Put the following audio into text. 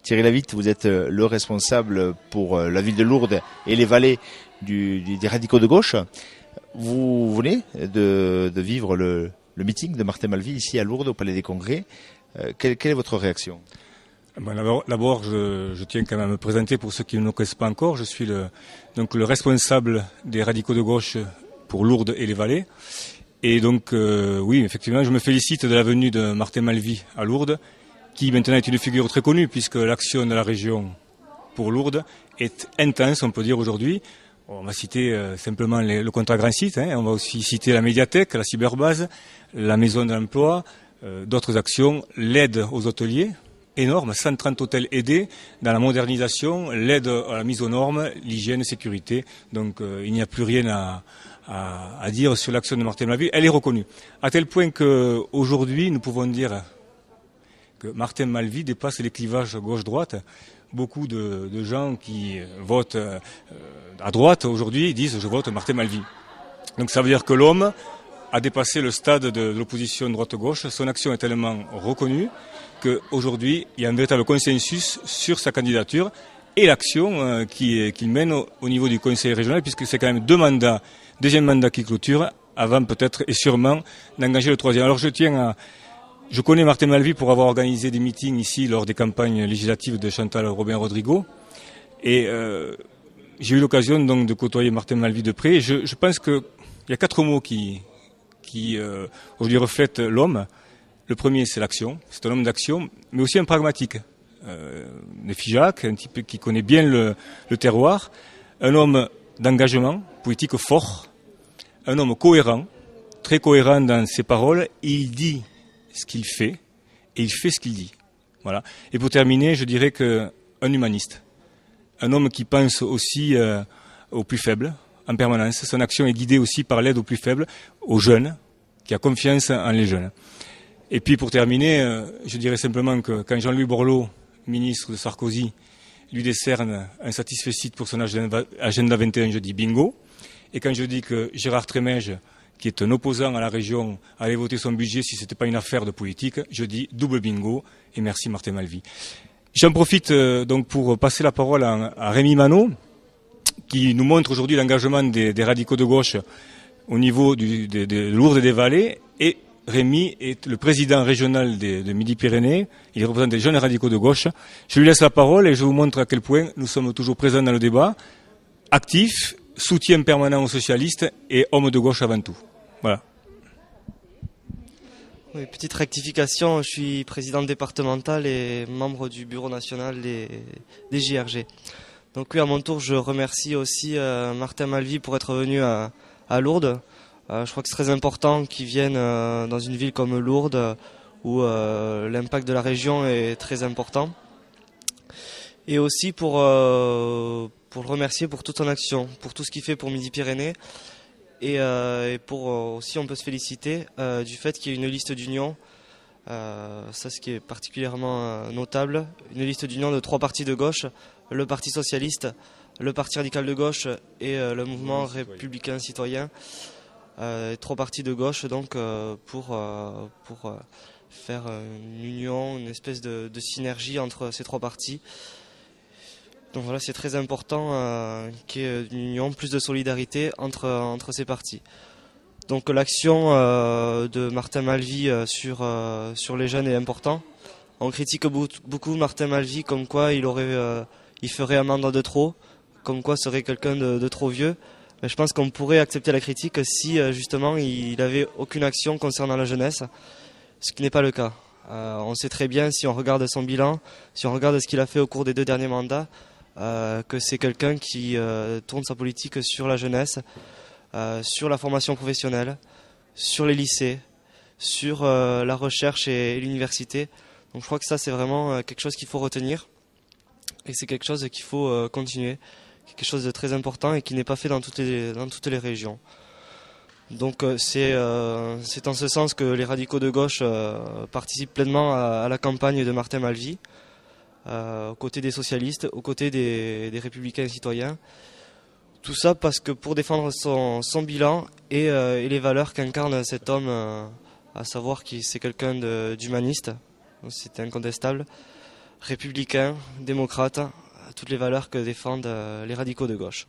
Thierry Lavitte, vous êtes le responsable pour la ville de Lourdes et les vallées des radicaux de gauche. Vous venez de vivre le meeting de Martin Malvy ici à Lourdes au Palais des Congrès. Quelle est votre réaction? D'abord, je tiens quand même à me présenter pour ceux qui ne me connaissent pas encore. Je suis le responsable des radicaux de gauche pour Lourdes et les vallées. Et donc, oui, effectivement, je me félicite de la venue de Martin Malvy à Lourdes, qui maintenant est une figure très connue, puisque l'action de la région pour Lourdes est intense, on peut dire aujourd'hui. On va citer simplement le contrat Grand Site, on va aussi citer la médiathèque, la cyberbase, la maison de l'emploi, d'autres actions, l'aide aux hôteliers, énorme, 130 hôtels aidés dans la modernisation, l'aide à la mise aux normes, l'hygiène, sécurité. Donc il n'y a plus rien à dire sur l'action de Martin Malvy. Elle est reconnue. À tel point qu'aujourd'hui, nous pouvons dire que Martin Malvy dépasse les clivages gauche-droite. Beaucoup de gens qui votent à droite aujourd'hui disent « je vote Martin Malvy ». Donc ça veut dire que l'homme a dépassé le stade de l'opposition droite-gauche. Son action est tellement reconnue qu'aujourd'hui, il y a un véritable consensus sur sa candidature et l'action qu'il mène au niveau du conseil régional, puisque c'est quand même 2 mandats, deuxième mandat qui clôture, avant peut-être et sûrement d'engager le 3e. Alors je connais Martin Malvy pour avoir organisé des meetings ici lors des campagnes législatives de Chantal Robin-Rodrigo. Et j'ai eu l'occasion donc de côtoyer Martin Malvy de près. Je pense qu'il y a 4 mots qui aujourd'hui reflètent l'homme. Le premier, c'est l'action. C'est un homme d'action, mais aussi un pragmatique. Des Figeac, un type qui connaît bien le terroir. Un homme d'engagement politique fort. Un homme cohérent, très cohérent dans ses paroles. Il dit ce qu'il fait et il fait ce qu'il dit. Voilà. Et pour terminer, je dirais qu'un humaniste. Un homme qui pense aussi aux plus faibles en permanence. Son action est guidée aussi par l'aide aux plus faibles, aux jeunes, qui a confiance en les jeunes. Et puis pour terminer, je dirais simplement que quand Jean-Louis Borloo, ministre de Sarkozy, lui décerne un satisfecit pour son agenda 21, je dis bingo. Et quand je dis que Gérard Trémège, qui est un opposant à la région, allait voter son budget si ce n'était pas une affaire de politique, je dis double bingo et merci Martin Malvy. J'en profite donc pour passer la parole à Rémi Manot, qui nous montre aujourd'hui l'engagement des radicaux de gauche au niveau de Lourdes et des Vallées. Et Rémi est le président régional de Midi-Pyrénées. Il représente les jeunes radicaux de gauche. Je lui laisse la parole et je vous montre à quel point nous sommes toujours présents dans le débat, actifs, soutien permanent aux socialistes et hommes de gauche avant tout. Voilà. Oui, petite rectification, je suis président départemental et membre du bureau national des JRG. Donc oui, à mon tour, je remercie aussi Martin Malvy pour être venu à Lourdes. Je crois que c'est très important qu'il vienne dans une ville comme Lourdes où l'impact de la région est très important. Et aussi pour le remercier pour toute son action, pour tout ce qu'il fait pour Midi-Pyrénées. Et pour aussi, on peut se féliciter du fait qu'il y ait une liste d'union. Ça, ce qui est particulièrement notable. Une liste d'union de 3 partis de gauche, le Parti Socialiste, le Parti Radical de Gauche et le Mouvement Républicain Citoyen. 3 partis de gauche donc pour faire une union, une espèce de synergie entre ces 3 partis. Donc voilà, c'est très important qu'il y ait une union, plus de solidarité entre ces partis. Donc l'action de Martin Malvy sur les jeunes est importante. On critique beaucoup Martin Malvy comme quoi il ferait un mandat de trop, comme quoi serait quelqu'un de trop vieux. Mais je pense qu'on pourrait accepter la critique si justement il n'avait aucune action concernant la jeunesse, ce qui n'est pas le cas. On sait très bien, si on regarde son bilan, si on regarde ce qu'il a fait au cours des 2 derniers mandats, que c'est quelqu'un qui tourne sa politique sur la jeunesse, sur la formation professionnelle, sur les lycées, sur la recherche et l'université. Donc je crois que ça c'est vraiment quelque chose qu'il faut retenir et c'est quelque chose qu'il faut continuer, quelque chose de très important et qui n'est pas fait dans toutes les régions. Donc c'est en ce sens que les radicaux de gauche participent pleinement à la campagne de Martin Malvy, aux côtés des socialistes, aux côtés des républicains citoyens. Tout ça parce que pour défendre son bilan et les valeurs qu'incarne cet homme, à savoir que c'est quelqu'un d'humaniste, c'est incontestable, républicain, démocrate, toutes les valeurs que défendent les radicaux de gauche.